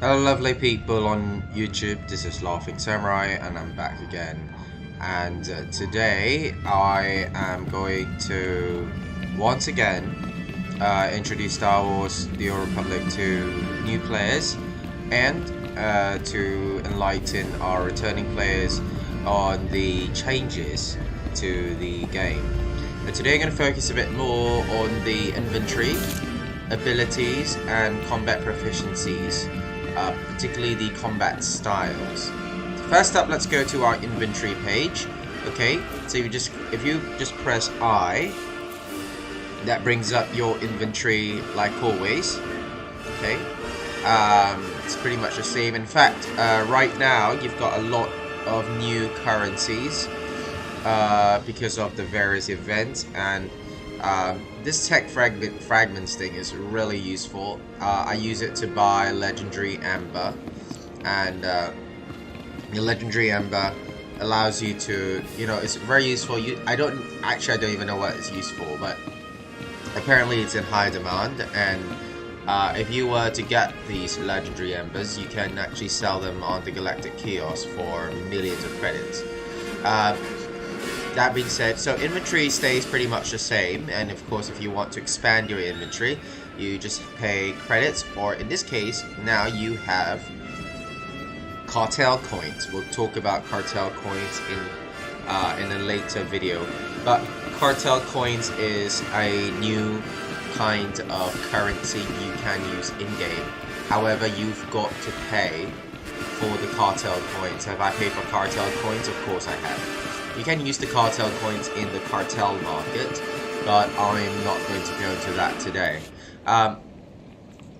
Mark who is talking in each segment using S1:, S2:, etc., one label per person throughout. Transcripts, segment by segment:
S1: Hello lovely people on YouTube, this is Laughing Samurai and I'm back again, and today I am going to once again introduce Star Wars The Old Republic to new players and to enlighten our returning players on the changes to the game. And today I'm going to focus a bit more on the inventory, abilities and combat proficiencies, particularly the combat styles. First up, let's go to our inventory page. Okay, so if you just press I, that brings up your inventory like always. Okay, it's pretty much the same. In fact, right now you've got a lot of new currencies because of the various events, and this tech fragments thing is really useful. I use it to buy legendary amber, and the legendary amber allows you to, it's very useful. I don't even know what it's used for, but apparently it's in high demand, and if you were to get these legendary embers, you can actually sell them on the galactic kiosk for millions of credits. That being said, so inventory stays pretty much the same, and of course if you want to expand your inventory, you just pay credits, or in this case, now you have cartel coins. We'll talk about cartel coins in a later video, but cartel coins is a new kind of currency you can use in-game. However, you've got to pay for the cartel coins. Have I paid for cartel coins? Of course I have. You can use the cartel coins in the cartel market, but I'm not going to go into that today.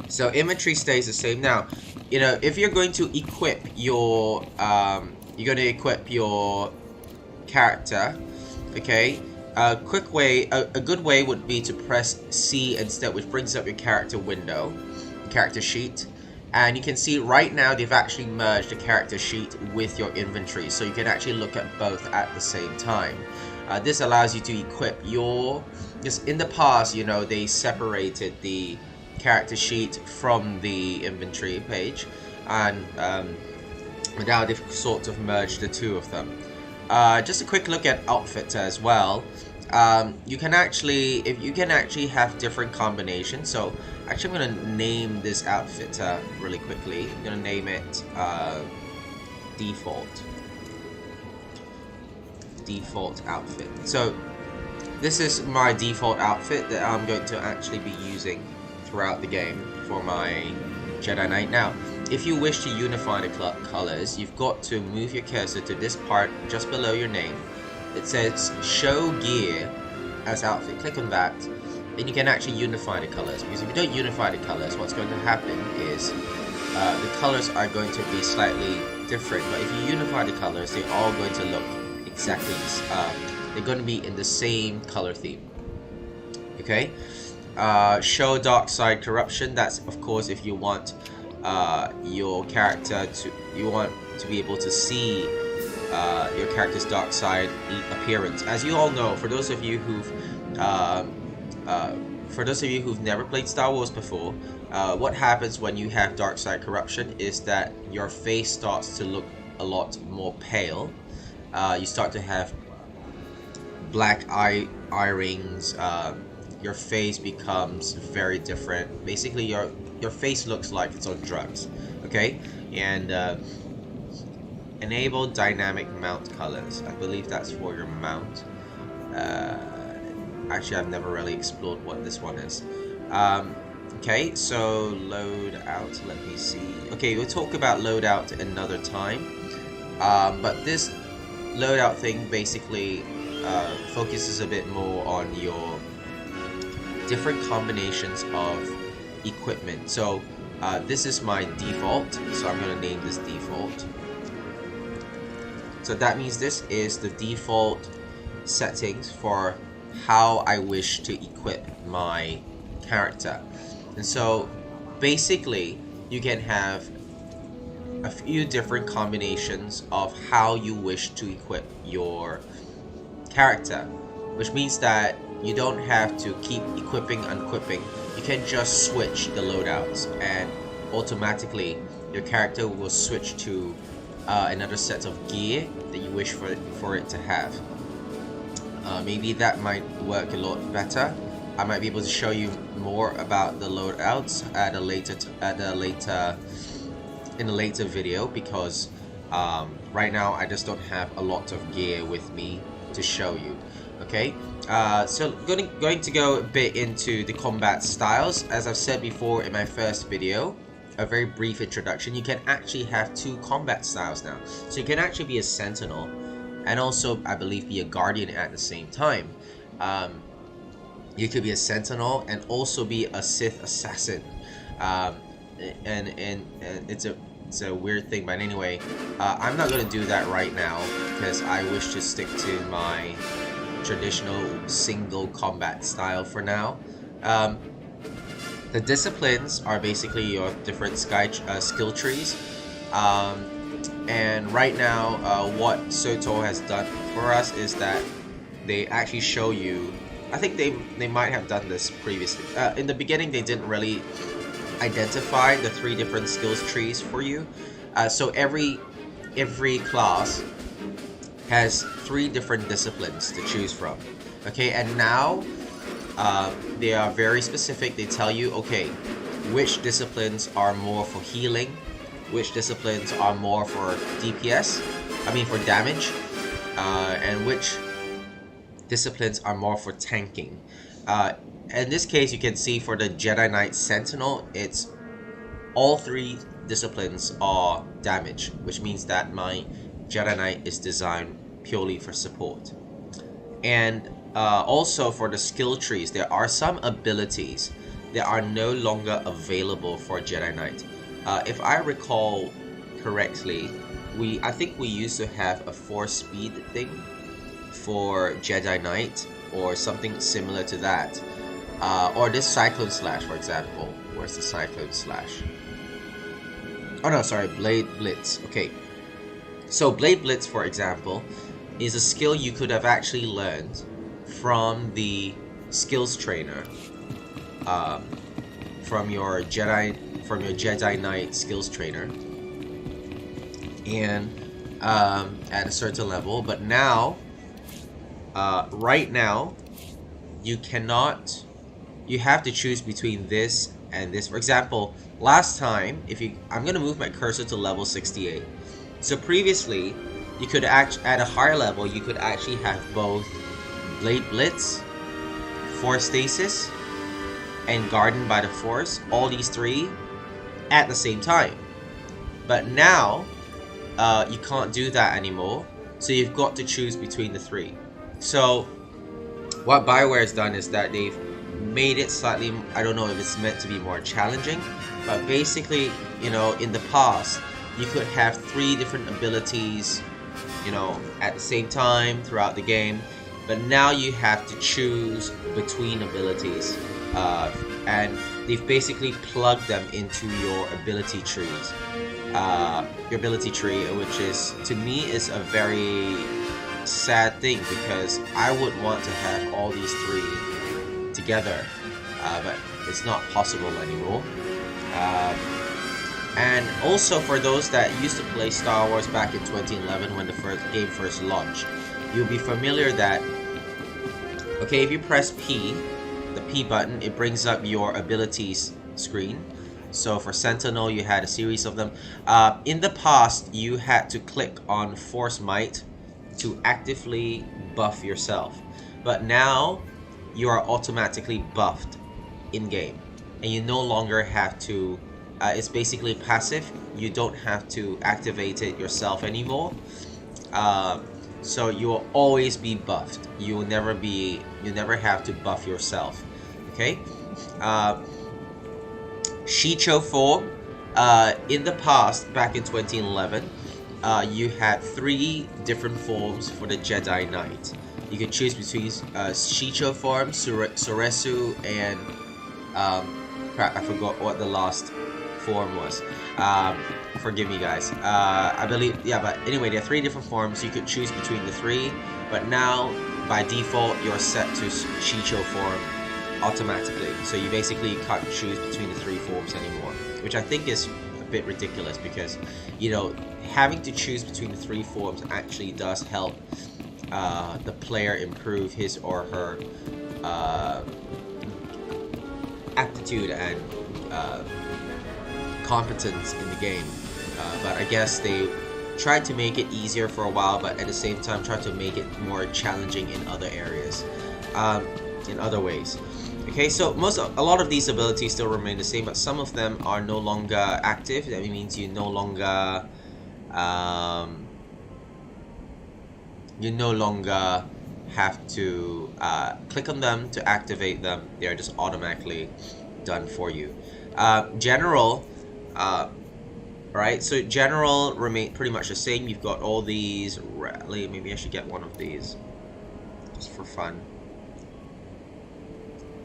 S1: So inventory stays the same. Now, if you're going to equip your character, okay, a good way would be to press C instead, which brings up your character window, character sheet. And you can see right now they've actually merged the character sheet with your inventory, so you can actually look at both at the same time. This allows you to equip because in the past, they separated the character sheet from the inventory page, and now they've sort of merged the two of them. Just a quick look at outfits as well. You can actually have different combinations. So actually, I'm gonna name this outfit really quickly. I'm gonna name it default outfit. So this is my default outfit that I'm going to actually be using throughout the game for my Jedi Knight. Now, if you wish to unify the colors, you've got to move your cursor to this part just below your name. It says show gear as outfit. Click on that, and you can actually unify the colors. Because if you don't unify the colors, what's going to happen is the colors are going to be slightly different. But if you unify the colors, they're all going to look exactly. They're going to be in the same color theme. Okay. Show dark side corruption. That's of course if you want your character to be able to see your character's dark side appearance. As you all know, for those of you who've never played Star Wars before, what happens when you have dark side corruption is that your face starts to look a lot more pale. You start to have black eye rings. Your face becomes very different. Basically, your face looks like it's on drugs. Okay, and enable dynamic mount colors. I believe that's for your mount. Actually, I've never really explored what this one is. Okay, so load out. Let me see. Okay, we'll talk about loadout another time. But this loadout thing basically focuses a bit more on your different combinations of equipment. So this is my default, so I'm going to name this default. So that means this is the default settings for how I wish to equip my character. And so basically you can have a few different combinations of how you wish to equip your character, which means that you don't have to keep equipping and unequipping. You can just switch the loadouts, and automatically your character will switch to another set of gear that you wish for it to have. Maybe that might work a lot better. I might be able to show you more about the loadouts at a later video, because right now I just don't have a lot of gear with me to show you. Okay, so going to go a bit into the combat styles. As I've said before in my first video, a very brief introduction, you can actually have 2 combat styles now. So you can actually be a sentinel and also, I believe, be a guardian at the same time. You could be a sentinel and also be a Sith assassin, and it's a weird thing, but anyway, I'm not going to do that right now because I wish to stick to my traditional single combat style for now. The disciplines are basically your different skill trees, and right now what SWTOR has done for us is that they actually show you, I think they might have done this previously. In the beginning, they didn't really identify the 3 different skills trees for you. So every class has 3 different disciplines to choose from. Okay, and now they are very specific. They tell you, okay, which disciplines are more for healing, which disciplines are more for DPS, for damage, and which disciplines are more for tanking. In this case, you can see for the Jedi Knight Sentinel, it's all 3 disciplines are damage, which means that my Jedi Knight is designed purely for support. And also for the skill trees, there are some abilities that are no longer available for Jedi Knight. If I recall correctly, I think we used to have a 4 speed thing for Jedi Knight, or something similar to that, or this Cyclone Slash, for example. Where's the Cyclone Slash? Oh no, sorry, Blade Blitz. Okay, so Blade Blitz, for example, is a skill you could have actually learned from the skills trainer, from your Jedi Knight skills trainer, and at a certain level. But now, right now, you cannot. You have to choose between this and this. For example, last time, I'm gonna move my cursor to level 68. So previously, you could at a higher level, you could actually have both Blade Blitz, Force Stasis, and Garden by the Force, all these 3 at the same time. But now, you can't do that anymore. So you've got to choose between the 3. So what BioWare has done is that they've made it slightly, I don't know if it's meant to be more challenging, but basically, in the past, you could have 3 different abilities, at the same time throughout the game, but now you have to choose between abilities, and they've basically plugged them into your ability trees. Your ability tree, which is, to me, is a very sad thing, because I would want to have all these 3 together, but it's not possible anymore. And also, for those that used to play Star Wars back in 2011 when the game first launched, you'll be familiar that, okay, if you press P, the P button, it brings up your abilities screen. So for Sentinel, you had a series of them. In the past, you had to click on Force Might to actively buff yourself, but now you are automatically buffed in-game, and you no longer have to, it's basically passive. You don't have to activate it yourself anymore. So you will always be buffed. You never have to buff yourself. Okay? Shicho form, in the past, back in 2011, you had 3 different forms for the Jedi Knight. You could choose between Shicho form, Soresu, and crap, I forgot what the last form was. Forgive me, guys. I believe, yeah, but anyway, there are 3 different forms. You could choose between the 3, but now by default you're set to Shicho form automatically. So you basically can't choose between the 3 forms anymore, which I think is bit ridiculous, because you know, having to choose between the three forms actually does help the player improve his or her aptitude and competence in the game. But I guess they tried to make it easier for a while, but at the same time tried to make it more challenging in other areas, in other ways. Okay, so a lot of these abilities still remain the same, but some of them are no longer active. That means you no longer have to click on them to activate them. They are just automatically done for you. General, right? So general remain pretty much the same. You've got all these. Maybe I should get one of these just for fun.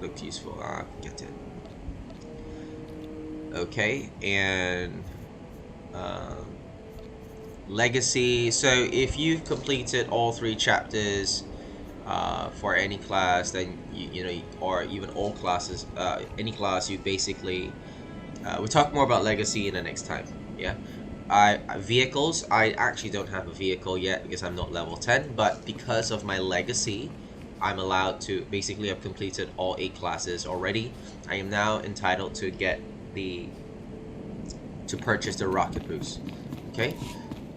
S1: Looked useful. Get it. Okay, and legacy. So if you've completed all 3 chapters for any class, then you know, or even all classes, any class, you basically we'll talk more about legacy in the next time. Yeah. Vehicles, I actually don't have a vehicle yet because I'm not level 10, but because of my legacy, I'm allowed to, basically I've completed all 8 classes already. I am now entitled to get to purchase the rocket boost.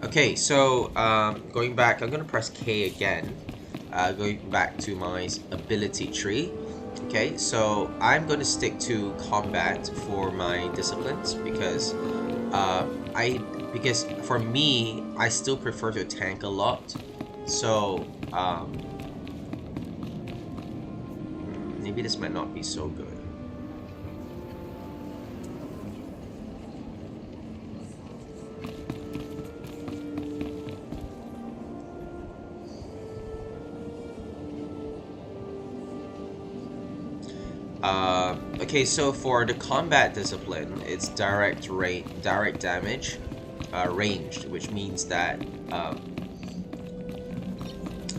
S1: Okay, so going back, I'm gonna press K again, going back to my ability tree. Okay, so I'm going to stick to combat for my disciplines, because because for me, I still prefer to tank a lot. So maybe this might not be so good. Okay, so for the combat discipline, it's direct damage, ranged, which means that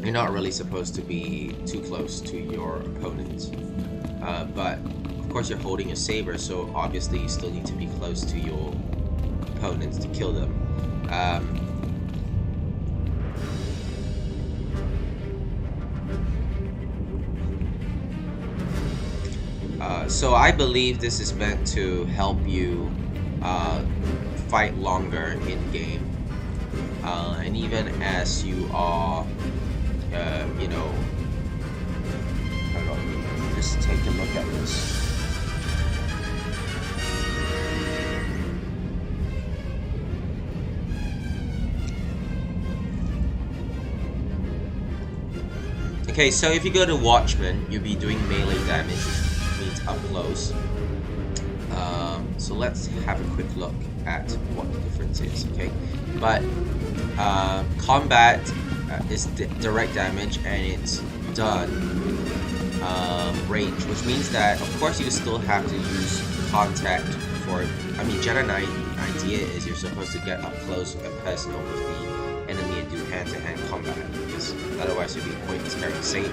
S1: you're not really supposed to be too close to your opponents. But of course you're holding a saber, so obviously you still need to be close to your opponents to kill them. So I believe this is meant to help you fight longer in game, and even as you are, you know, hold on, just take a look at this. Okay, so if you go to Watchman, you'll be doing melee damage, which means up close. So let's have a quick look at what the difference is, okay? But combat is direct damage, and it's done range, which means that of course you still have to use contact for, I mean, Jedi Knight idea is you're supposed to get up close and personal with the enemy and do hand-to-hand combat, because otherwise it'd be pointless carrying saber.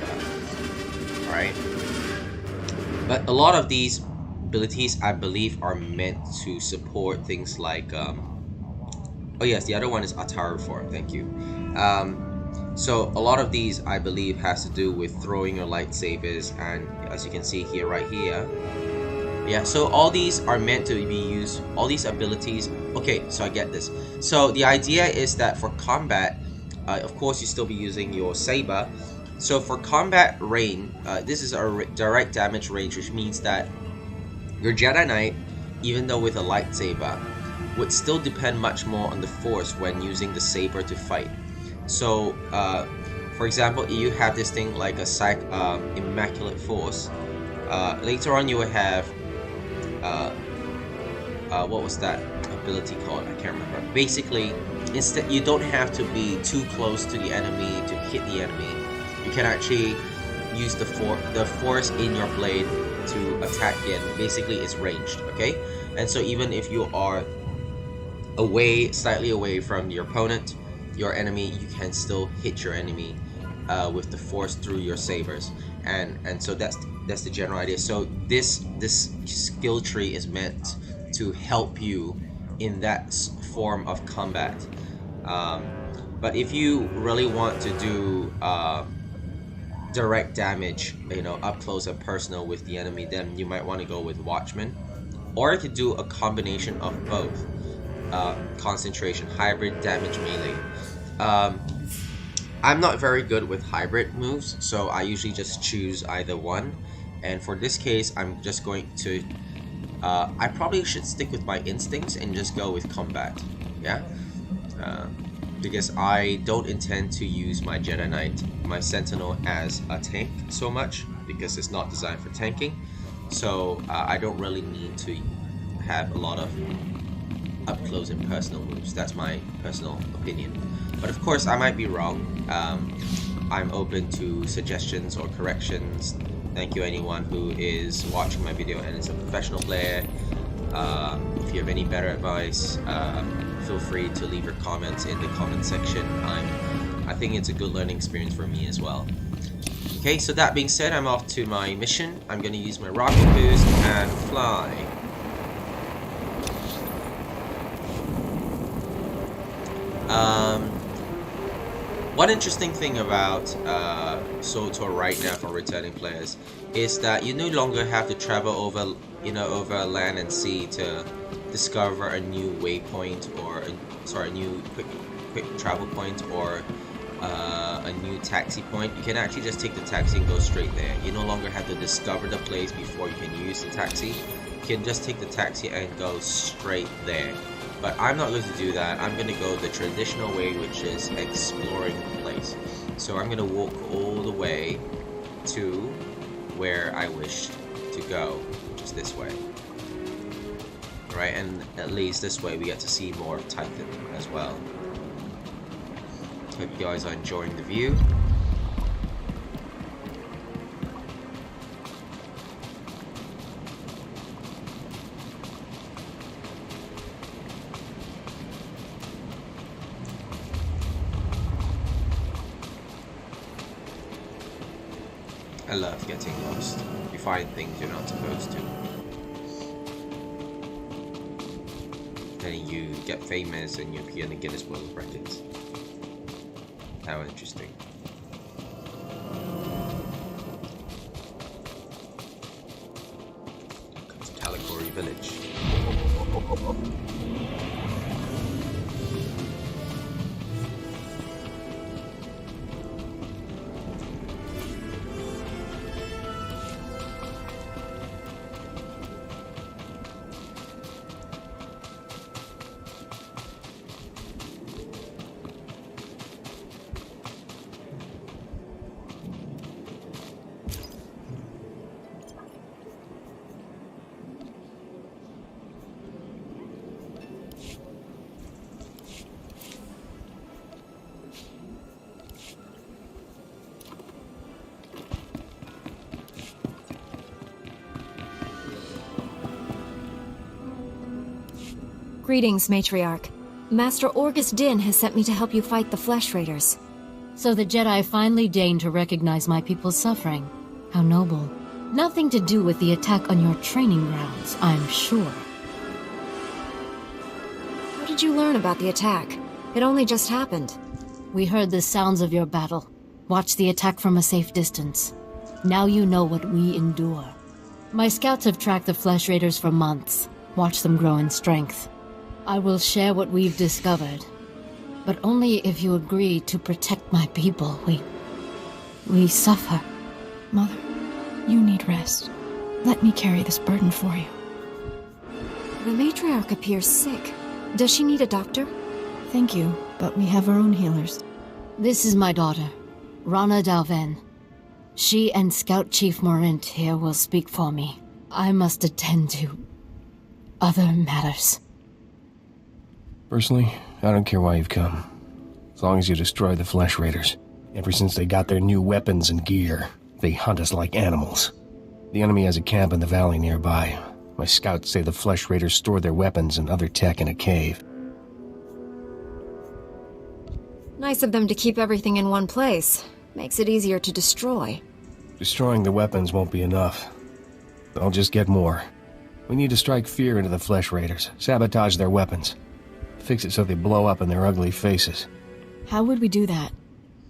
S1: Alright? But a lot of these abilities, I believe, are meant to support things like oh yes, the other one is Ataru form, thank you. So a lot of these, I believe, has to do with throwing your lightsabers, and as you can see here, right here, yeah, so all these are meant to be used, all these abilities. Okay, so I get this. So the idea is that for combat, of course you still be using your saber. So for combat range, this is a direct damage range, which means that your Jedi Knight, even though with a lightsaber, would still depend much more on the Force when using the saber to fight. So, for example, you have this thing like a Immaculate Force. Later on, you will have what was that ability called? I can't remember. Basically, instead, you don't have to be too close to the enemy to hit the enemy. You can actually use the force in your blade to attack the enemy. Basically, it's ranged, okay? And so even if you are slightly away from your opponent, your enemy, you can still hit your enemy with the force through your sabers. And so that's the general idea. So this skill tree is meant to help you in that form of combat. But if you really want to do direct damage, up close and personal with the enemy, then you might want to go with Watchman. Or you could do a combination of both. Concentration, hybrid, damage, melee. I'm not very good with hybrid moves, so I usually just choose either one. And for this case, I'm just going to... I probably should stick with my instincts and just go with combat. Yeah? Because I don't intend to use my Jedi Knight, my Sentinel, as a tank so much, because it's not designed for tanking. So I don't really need to have a lot of up close and personal moves. That's my personal opinion. But of course, I might be wrong. I'm open to suggestions or corrections. Thank you anyone who is watching my video and is a professional player. If you have any better advice, feel free to leave your comments in the comment section. I think it's a good learning experience for me as well. Okay, so that being said, I'm off to my mission. I'm going to use my rocket boost and fly. One interesting thing about SWTOR right now for returning players is that you no longer have to travel over, over land and sea to discover a new waypoint or a new quick travel point or a new taxi point. You can actually just take the taxi and go straight there. You no longer have to discover the place before you can use the taxi. You can just take the taxi and go straight there. But I'm not going to do that. I'm going to go the traditional way, which is exploring the place. So I'm going to walk all the way to where I wish to go, which is this way. Right, and at least this way we get to see more of Titan as well. Hope you guys are enjoying the view. I love getting lost. You find things you're not supposed to. Then you get famous and you appear in the Guinness World Records. How interesting. Comes Caligari Village.
S2: Greetings, Matriarch. Master Orgus Din has sent me to help you fight the Flesh Raiders.
S3: So the Jedi finally deigned to recognize my people's suffering. How noble. Nothing to do with the attack on your training grounds, I'm sure.
S2: How did you learn about the attack? It only just happened.
S3: We heard the sounds of your battle. Watched the attack from a safe distance. Now you know what we endure. My scouts have tracked the Flesh Raiders for months. Watched them grow in strength. I will share what we've discovered, but only if you agree to protect my people. We suffer.
S4: Mother, you need rest. Let me carry this burden for you.
S2: The Matriarch appears sick. Does she need a doctor?
S4: Thank you, but we have our own healers.
S3: This is my daughter, Rana Dalven. She and Scout Chief Morint here will speak for me. I must attend to other matters.
S5: Personally, I don't care why you've come. As long as you destroy the Flesh Raiders. Ever since they got their new weapons and gear, they hunt us like animals. The enemy has a camp in the valley nearby. My scouts say the Flesh Raiders store their weapons and other tech in a cave.
S2: Nice of them to keep everything in one place. Makes it easier to destroy.
S5: Destroying the weapons won't be enough. I'll just get more. We need to strike fear into the Flesh Raiders, sabotage their weapons. Fix it so they blow up in their ugly faces.
S4: How would we do that?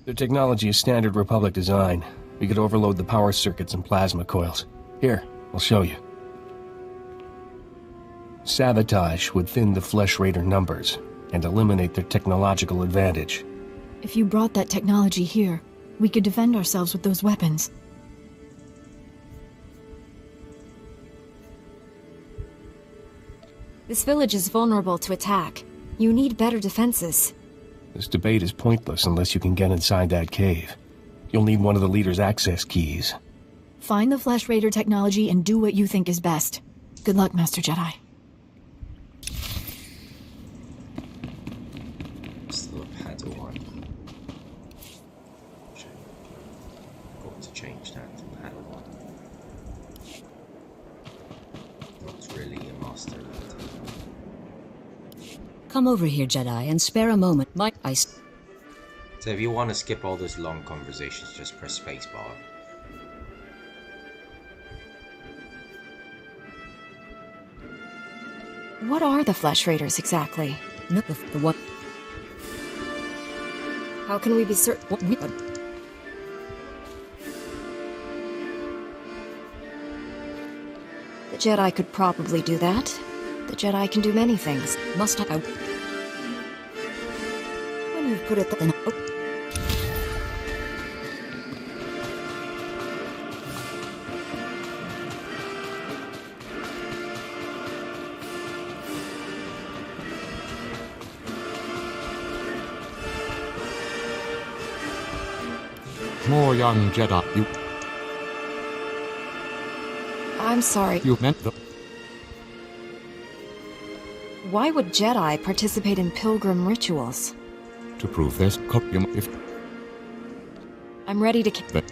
S5: Their technology is standard Republic design. We could overload the power circuits and plasma coils. Here, I'll show you. Sabotage would thin the Flesh Raider numbers and eliminate their technological advantage.
S4: If you brought that technology here, we could defend ourselves with those weapons.
S2: This village is vulnerable to attack. You need better defenses.
S5: This debate is pointless unless you can get inside that cave. You'll need one of the leader's access keys.
S4: Find the Flesh Raider technology and do what you think is best. Good luck, Master Jedi.
S1: Still a paddle one. Got to change that to paddle one. Not really a master of it.
S6: Come over here, Jedi, and spare a moment.
S1: So if you want to skip all those long conversations, just press spacebar.
S2: What are the Flesh Raiders exactly?
S6: No, the what?
S2: How can we be certain?
S6: What?
S2: The Jedi could probably do that. The Jedi can do many things.
S6: Must I?
S2: When you've put it
S6: Then. Oh.
S7: More young Jedi.
S2: I'm sorry.
S7: You meant the...
S2: Why would Jedi participate in pilgrim rituals?
S7: To prove this, if...
S2: I'm ready to
S7: But...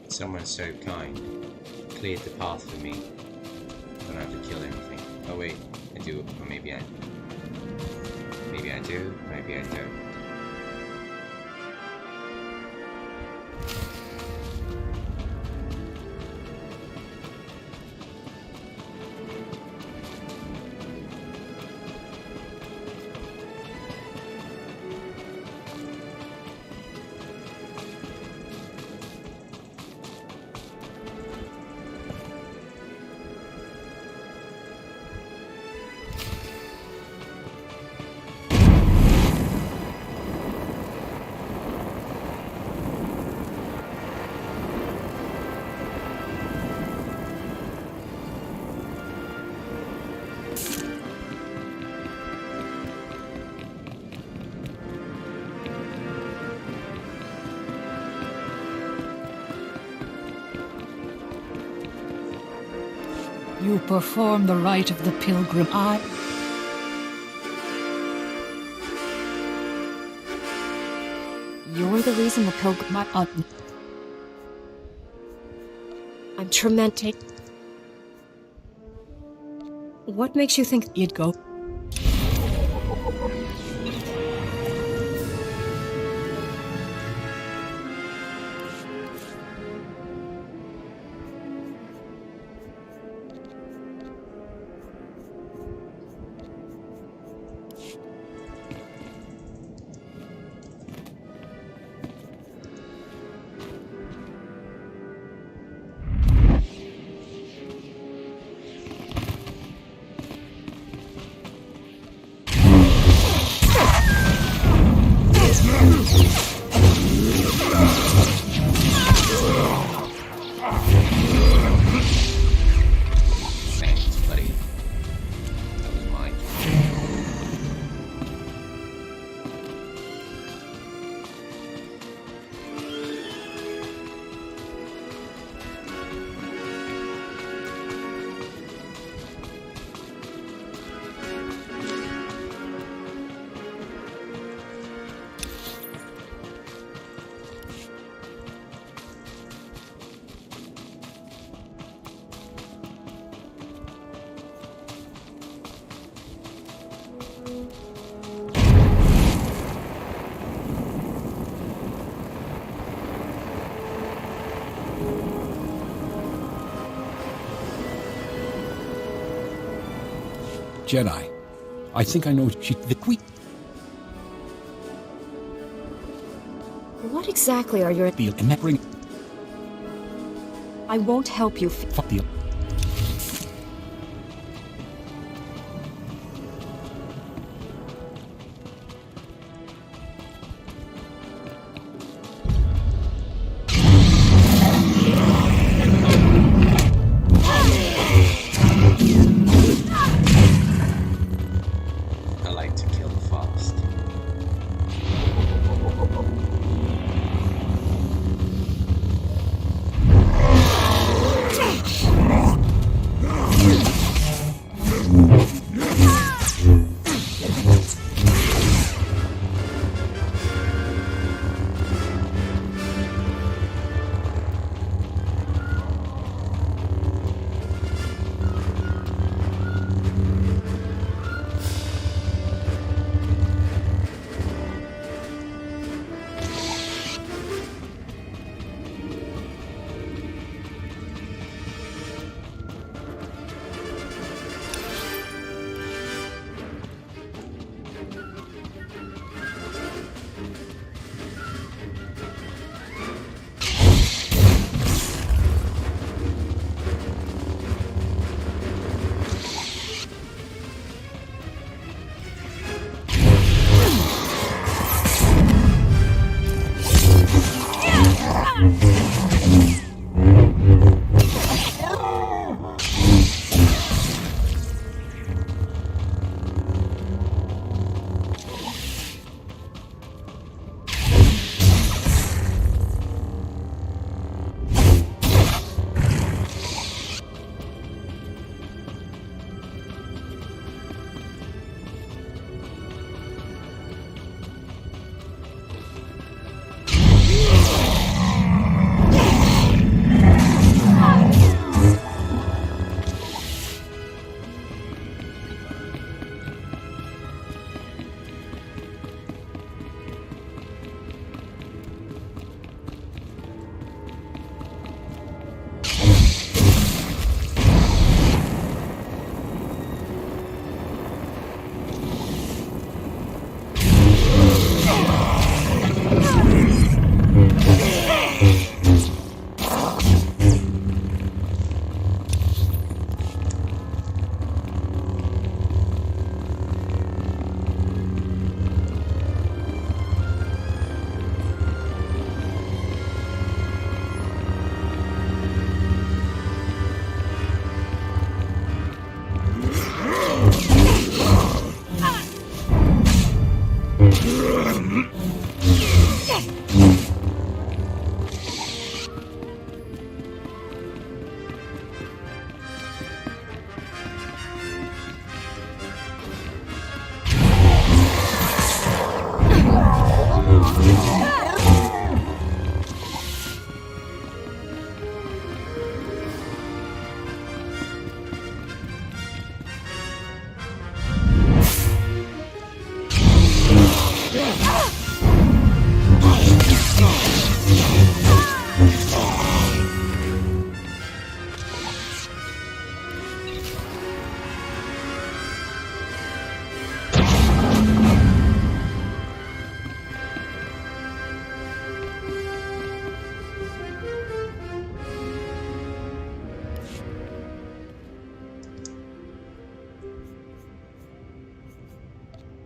S1: Someone so kind cleared the path for me. I don't have to kill anything. Oh wait, I do, or maybe I do, maybe I don't.
S6: You perform the rite of the pilgrim.
S2: You're the reason the pilgrim... I'm tremendous. What makes you think
S6: You'd go.
S8: Jedi. I think I know she...
S2: What exactly are your... I won't help you.
S8: Fuck the...
S1: I like to kill fast.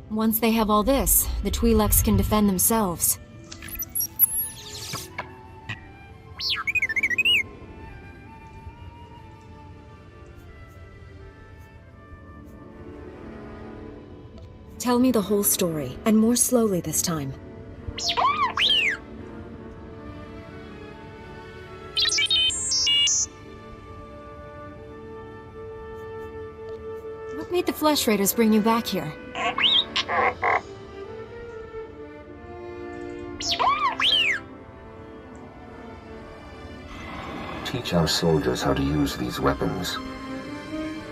S2: Once they have all this, the Twi'leks can defend themselves. Tell me the whole story, and more slowly this time. What made the Flesh Raiders bring you back here?
S9: Teach our soldiers how to use these weapons.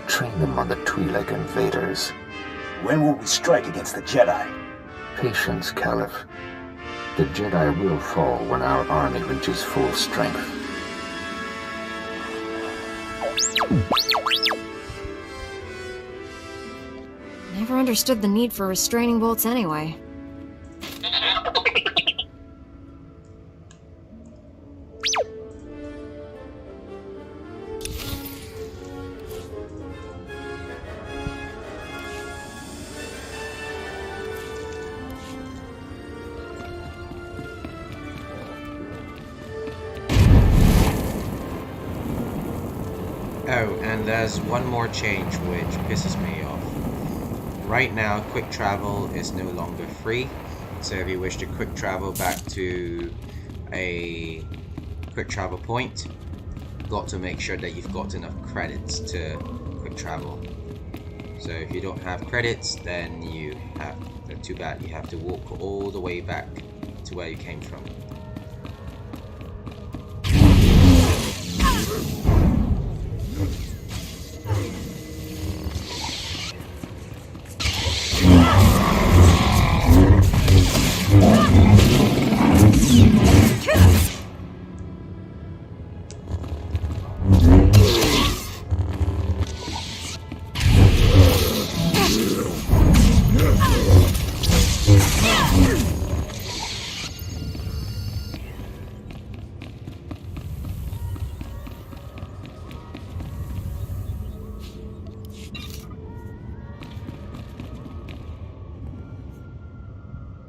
S9: Train them on the Twi'lek invaders.
S10: When will we strike against the Jedi?
S9: Patience, Caliph. The Jedi will fall when our army reaches full strength.
S2: Never understood the need for restraining bolts anyway.
S1: Oh, and there's one more change which pisses me off. Right now, quick travel is no longer free. So if you wish to quick travel back to a quick travel point, you've got to make sure that you've got enough credits to quick travel. So if you don't have credits, then too bad, you have to walk all the way back to where you came from.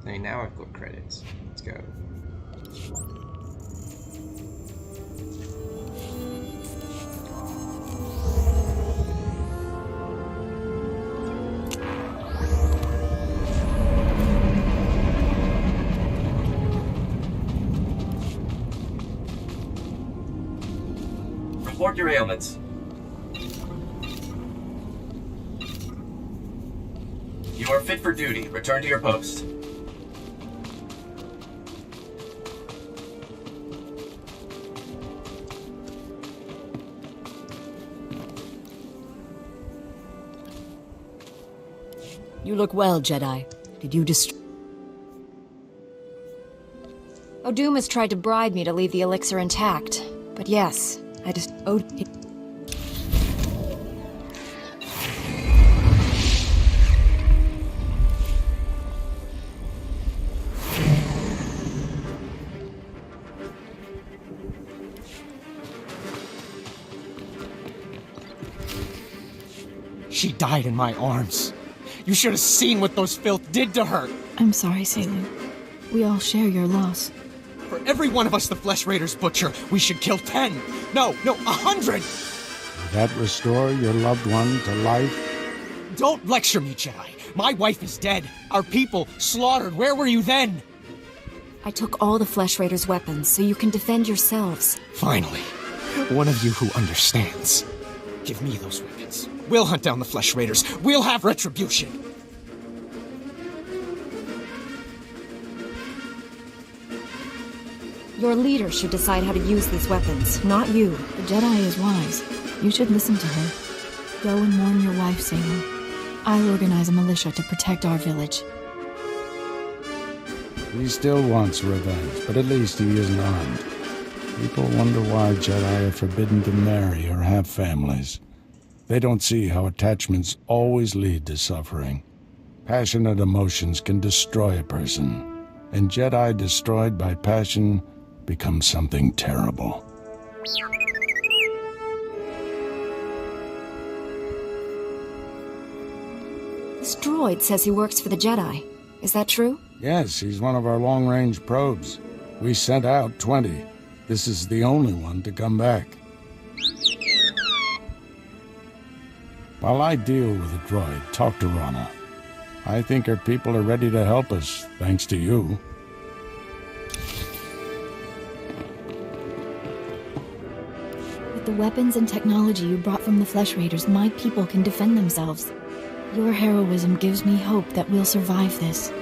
S1: Okay, now I've got credits. Let's go.
S11: Report your ailments. You are fit for duty. Return to your post.
S3: You look well, Jedi. Did you destroy...
S2: O'Doom has tried to bribe me to leave the elixir intact. But yes, I just...
S5: She died in my arms. You should have seen what those filth did to her.
S4: I'm sorry, Salem. We all share your loss.
S5: For every one of us the Flesh Raiders butcher, we should kill 10. No, 100!
S8: Will that restore your loved one to life?
S5: Don't lecture me, Jedi. My wife is dead. Our people slaughtered. Where were you then?
S2: I took all the Flesh Raiders' weapons so you can defend yourselves.
S5: Finally, one of you who understands. Give me those weapons. We'll hunt down the Flesh Raiders. We'll have retribution.
S2: Your leader should decide how to use these weapons, not you.
S4: The Jedi is wise. You should listen to her. Go and mourn your wife, Salem. I'll organize a militia to protect our village.
S8: He still wants revenge, but at least he isn't armed. People wonder why Jedi are forbidden to marry or have families. They don't see how attachments always lead to suffering. Passionate emotions can destroy a person, and Jedi destroyed by passion become something terrible.
S2: This droid says he works for the Jedi. Is that true?
S8: Yes, he's one of our long-range probes. We sent out 20. This is the only one to come back. While I deal with the droid, talk to Rana. I think her people are ready to help us, thanks to you.
S4: With the weapons and technology you brought from the Flesh Raiders, my people can defend themselves. Your heroism gives me hope that we'll survive this.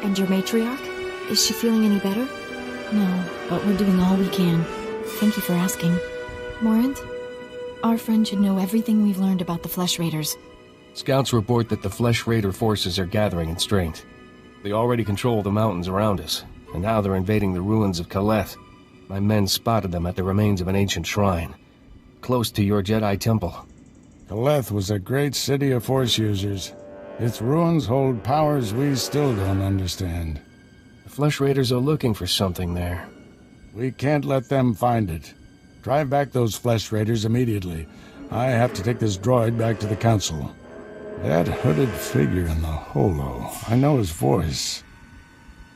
S2: And your matriarch? Is she feeling any better?
S4: No, but we're doing all we can. Thank you for asking. Morant, our friend should know everything we've learned about the Flesh Raiders.
S5: Scouts report that the Flesh Raider forces are gathering in strength. They already control the mountains around us, and now they're invading the ruins of Kaleth. My men spotted them at the remains of an ancient shrine, close to your Jedi temple.
S8: Kaleth was a great city of Force users. Its ruins hold powers we still don't understand.
S5: The Flesh Raiders are looking for something there.
S8: We can't let them find it. Drive back those Flesh Raiders immediately. I have to take this droid back to the Council. That hooded figure in the holo, I know his voice.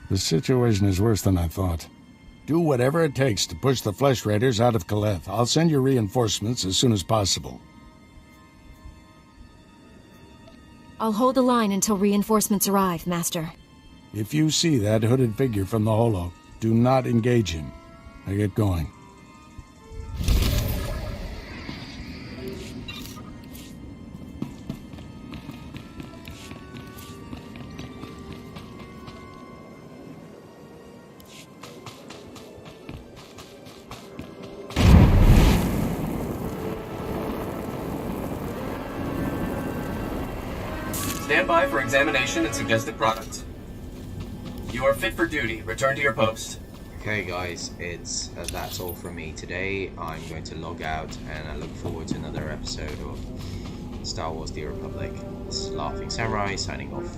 S8: The situation is worse than I thought. Do whatever it takes to push the Flesh Raiders out of Kaleth. I'll send you reinforcements as soon as possible.
S2: I'll hold the line until reinforcements arrive, Master.
S8: If you see that hooded figure from the holo, do not engage him. Now get going.
S11: Stand by for examination and suggested product. You are fit for duty. Return to your post.
S1: Okay guys, that's all from me today. I'm going to log out and I look forward to another episode of Star Wars The Republic. This is Laughing Samurai signing off.